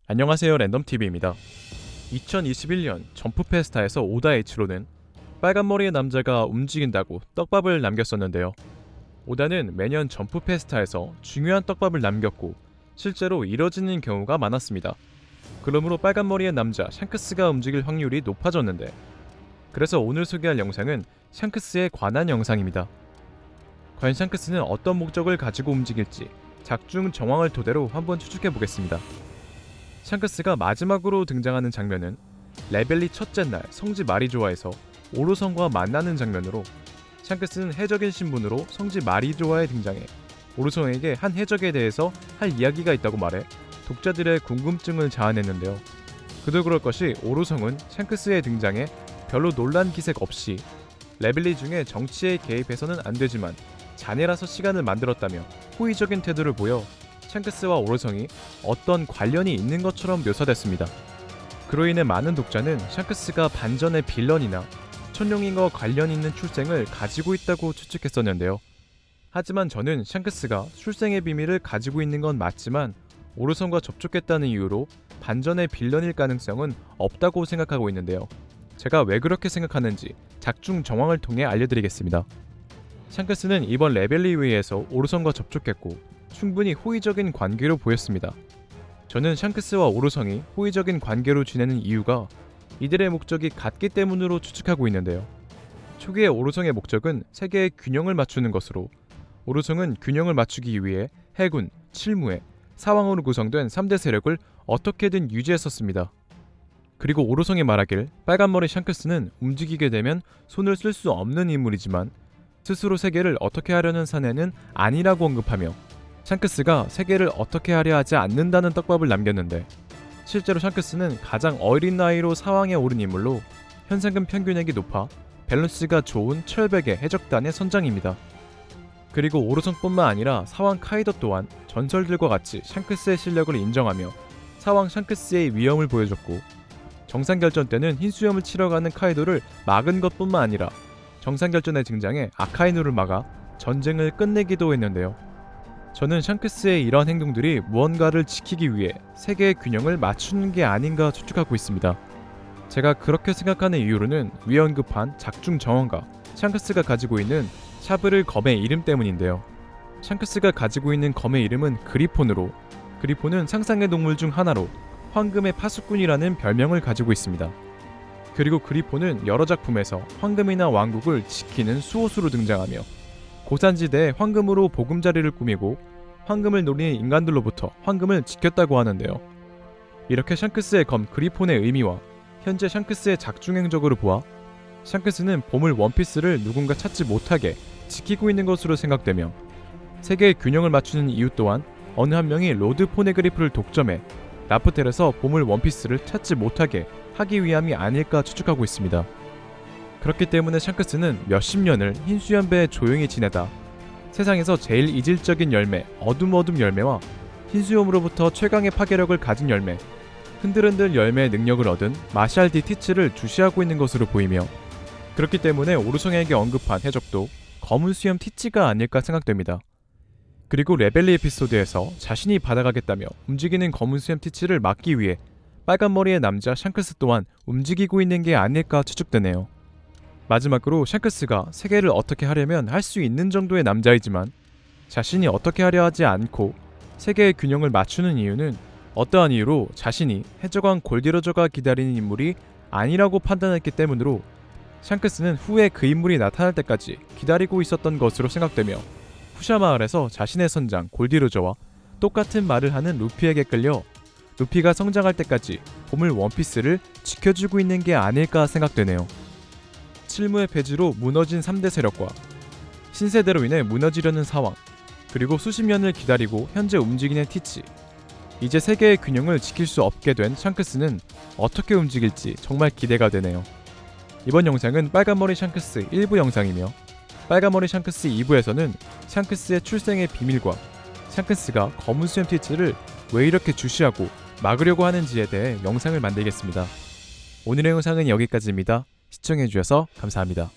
안녕하세요, 랜덤TV입니다. 2021년 점프페스타에서 오다 H로는 빨간머리의 남자가 움직인다고 떡밥을 남겼었는데요. 오다는 매년 점프페스타에서 중요한 떡밥을 남겼고 실제로 이뤄지는 경우가 많았습니다. 그러므로 빨간머리의 남자 샹크스가 움직일 확률이 높아졌는데, 그래서 오늘 소개할 영상은 샹크스에 관한 영상입니다. 과연 샹크스는 어떤 목적을 가지고 움직일지 작중 정황을 토대로 한번 추측해보겠습니다. 샹크스가 마지막으로 등장하는 장면은 레벨리 첫째 날 성지 마리조아에서 오로성과 만나는 장면으로, 샹크스는 해적인 신분으로 성지 마리조아에 등장해 오로성에게 한 해적에 대해서 할 이야기가 있다고 말해 독자들의 궁금증을 자아냈는데요. 그도 그럴 것이 오로성은 샹크스의 등장에 별로 놀란 기색 없이 레벨리 중에 정치에 개입해서는 안 되지만 자네라서 시간을 만들었다며 호의적인 태도를 보여 샹크스와 오로성이 어떤 관련이 있는 것처럼 묘사됐습니다. 그로 인해 많은 독자는 샹크스가 반전의 빌런이나 천룡인과 관련 있는 출생을 가지고 있다고 추측했었는데요. 하지만 저는 샹크스가 출생의 비밀을 가지고 있는 건 맞지만 오로성과 접촉했다는 이유로 반전의 빌런일 가능성은 없다고 생각하고 있는데요. 제가 왜 그렇게 생각하는지 작중 정황을 통해 알려드리겠습니다. 샹크스는 이번 레벨리 회의에서 오로성과 접촉했고 충분히 호의적인 관계로 보였습니다. 저는 샹크스와 오로성이 호의적인 관계로 지내는 이유가 이들의 목적이 같기 때문으로 추측하고 있는데요. 초기에 오로성의 목적은 세계의 균형을 맞추는 것으로, 오로성은 균형을 맞추기 위해 해군, 칠무회, 사왕으로 구성된 3대 세력을 어떻게든 유지했었습니다. 그리고 오로성이 말하길 빨간머리 샹크스는 움직이게 되면 손을 쓸 수 없는 인물이지만 스스로 세계를 어떻게 하려는 사내는 아니라고 언급하며 샹크스가 세계를 어떻게 하려 하지 않는다는 떡밥을 남겼는데, 실제로 샹크스는 가장 어린 나이로 사왕에 오른 인물로 현상금 평균액이 높아 밸런스가 좋은 철벽의 해적단의 선장입니다. 그리고 오로성뿐만 아니라 사왕 카이도 또한 전설들과 같이 샹크스의 실력을 인정하며 사왕 샹크스의 위엄을 보여줬고, 정상결전 때는 흰수염을 치러 가는 카이도를 막은 것뿐만 아니라 정상결전에 등장해 아카이누를 막아 전쟁을 끝내기도 했는데요. 저는 샹크스의 이러한 행동들이 무언가를 지키기 위해 세계의 균형을 맞추는 게 아닌가 추측하고 있습니다. 제가 그렇게 생각하는 이유로는 위에 언급한 작중 정황과 샹크스가 가지고 있는 샤브를 검의 이름 때문인데요. 샹크스가 가지고 있는 검의 이름은 그리폰으로, 그리폰은 상상의 동물 중 하나로 황금의 파수꾼이라는 별명을 가지고 있습니다. 그리고 그리폰은 여러 작품에서 황금이나 왕국을 지키는 수호수로 등장하며 고산지대에 황금으로 보금자리를 꾸미고 황금을 노리는 인간들로부터 황금을 지켰다고 하는데요. 이렇게 샹크스의 검 그리폰의 의미와 현재 샹크스의 작중 행적으로 보아 샹크스는 보물 원피스를 누군가 찾지 못하게 지키고 있는 것으로 생각되며, 세계의 균형을 맞추는 이유 또한 어느 한 명이 로드 포네그리프를 독점해 라프텔에서 보물 원피스를 찾지 못하게 하기 위함이 아닐까 추측하고 있습니다. 그렇기 때문에 샹크스는 몇십 년을 흰수염배에 조용히 지내다 세상에서 제일 이질적인 열매 어둠 열매와 흰수염으로부터 최강의 파괴력을 가진 열매 흔들흔들 열매의 능력을 얻은 마샬 디 티츠를 주시하고 있는 것으로 보이며, 그렇기 때문에 오로성에게 언급한 해적도 검은 수염 티츠가 아닐까 생각됩니다. 그리고 레벨리 에피소드에서 자신이 받아가겠다며 움직이는 검은 수염 티츠를 막기 위해 빨간머리의 남자 샹크스 또한 움직이고 있는 게 아닐까 추측되네요. 마지막으로 샹크스가 세계를 어떻게 하려면 할 수 있는 정도의 남자이지만 자신이 어떻게 하려 하지 않고 세계의 균형을 맞추는 이유는 어떠한 이유로 자신이 해적왕 골디로저가 기다리는 인물이 아니라고 판단했기 때문으로, 샹크스는 후에 그 인물이 나타날 때까지 기다리고 있었던 것으로 생각되며 푸샤 마을에서 자신의 선장 골디로저와 똑같은 말을 하는 루피에게 끌려 루피가 성장할 때까지 보물 원피스를 지켜주고 있는 게 아닐까 생각되네요. 칠무의 폐지로 무너진 3대 세력과 신세대로 인해 무너지려는 사왕, 그리고 수십 년을 기다리고 현재 움직이는 티치, 이제 세계의 균형을 지킬 수 없게 된 샹크스는 어떻게 움직일지 정말 기대가 되네요. 이번 영상은 빨간머리 샹크스 1부 영상이며, 빨간머리 샹크스 2부에서는 샹크스의 출생의 비밀과 샹크스가 검은 수염 티츠를 왜 이렇게 주시하고 막으려고 하는지에 대해 영상을 만들겠습니다. 오늘의 영상은 여기까지입니다. 시청해주셔서 감사합니다.